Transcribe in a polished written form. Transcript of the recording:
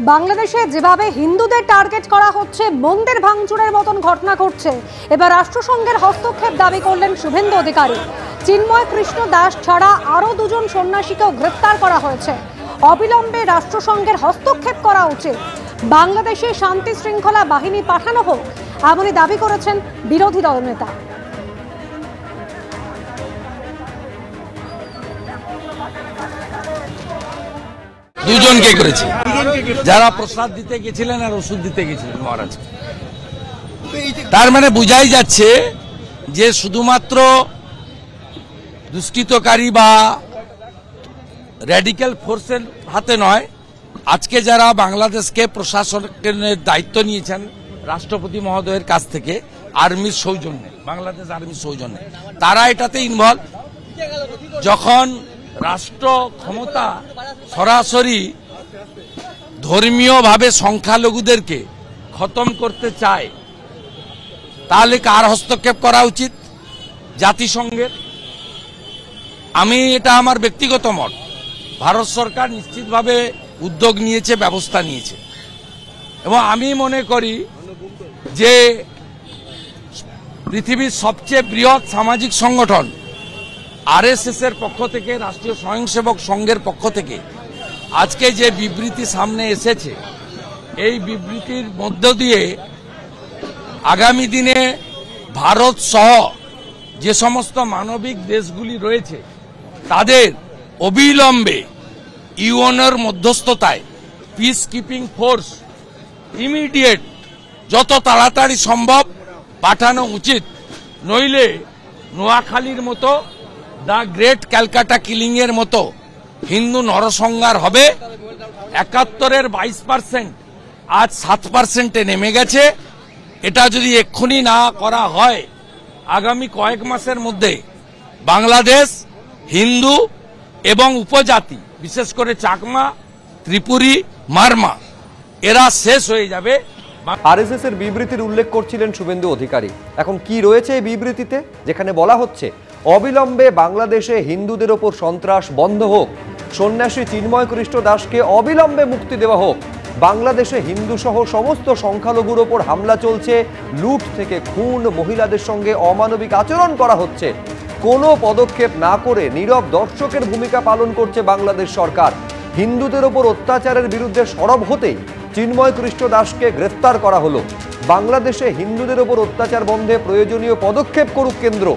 বাংলাদেশে যেভাবে হিন্দুদের টার্গেট করা হচ্ছে, মন্দির ভাঙচুরের মতন ঘটনা ঘটছে, এবার রাষ্ট্রসংঘের হস্তক্ষেপ দাবি করলেন শুভেন্দু অধিকারী। চিন্ময় কৃষ্ণ দাস ছাড়া আরও দুজন সন্ন্যাসীকেও গ্রেপ্তার করা হয়েছে। অবিলম্বে রাষ্ট্রসংঘের হস্তক্ষেপ করা উচিত, বাংলাদেশে শান্তি শৃঙ্খলা বাহিনী পাঠানো হোক, এমনই দাবি করেছেন বিরোধী দলনেতা। দুজনকে করেছে, যারা প্রসাদ দিতে গেছিলেন আর ওষুধ দিতে গেছিলেন মহারাজ। তার মানে বোঝাই যাচ্ছে যে শুধুমাত্র দুষ্কৃতকারী বা র্যাডিক্যাল ফোর্সের হাতে নয়, আজকে যারা বাংলাদেশকে প্রশাসনের দায়িত্ব নিয়েছেন রাষ্ট্রপতি মহোদয়ের কাছ থেকে আর্মির সৌজন্যে, বাংলাদেশ আর্মির সৌজন্যে, তারা এটাতে ইনভলভ। যখন রাষ্ট্র ক্ষমতা সরাসরি ধর্মীয়ভাবে সংখ্যালঘুদেরকে খতম করতে চায়, তাহলে কার হস্তক্ষেপ করা উচিত? জাতিসংঘের। আমি এটা আমার ব্যক্তিগত মত, ভারত সরকার নিশ্চিতভাবে উদ্যোগ নিয়েছে, ব্যবস্থা নিয়েছে, এবং আমি মনে করি যে পৃথিবীর সবচেয়ে বৃহৎ সামাজিক সংগঠন আরএসএস এর পক্ষ থেকে, রাষ্ট্রীয় স্বয়ংসেবক সংঘের পক্ষ থেকে আজকে যে বিবৃতি সামনে এসেছে, এই বিবৃতির মধ্য দিয়ে আগামী দিনে ভারত সহ যে সমস্ত মানবিক দেশগুলি রয়েছে তাদের অবিলম্বে ইউএনের মধ্যস্থতায় পিস কিপিং ফোর্স ইমিডিয়েট যত তাড়াতাড়ি সম্ভব পাঠানো উচিত। নইলে নোয়াখালীর মতো, দ্য গ্রেট ক্যালকাটা কিলিং এর মতো হিন্দু নরসংহার হবে। ৭১-এর ২২%, আজ ৭%-এ নেমে গেছে। এটা যদি এক্ষুনি না করা হয়, আগামী কয়েক মাসের মধ্যে বাংলাদেশ হিন্দু এবং উপজাতি, বিশেষ করে চাকমা, ত্রিপুরী, মারমা, এরা শেষ হয়ে যাবে। আরএসএস এর বিবৃতির উল্লেখ করছিলেন শুভেন্দু অধিকারী। এখন কি রয়েছে এই বিবৃতিতে, যেখানে বলা হচ্ছে অবিলম্বে বাংলাদেশে হিন্দুদের ওপর সন্ত্রাস বন্ধ হোক, সন্ন্যাসী চিন্ময় কৃষ্ণ দাসকে অবিলম্বে মুক্তি দেওয়া হোক, বাংলাদেশে হিন্দু সহ সমস্ত সংখ্যালঘুর ওপর হামলা চলছে, লুট থেকে খুন, মহিলাদের সঙ্গে অমানবিক আচরণ করা হচ্ছে, কোনো পদক্ষেপ না করে নীরব দর্শকের ভূমিকা পালন করছে বাংলাদেশ সরকার। হিন্দুদের ওপর অত্যাচারের বিরুদ্ধে সরব হতেই চিন্ময় কৃষ্ণ দাসকে গ্রেফতার করা হলো। বাংলাদেশে হিন্দুদের ওপর অত্যাচার বন্ধে প্রয়োজনীয় পদক্ষেপ করুক কেন্দ্র।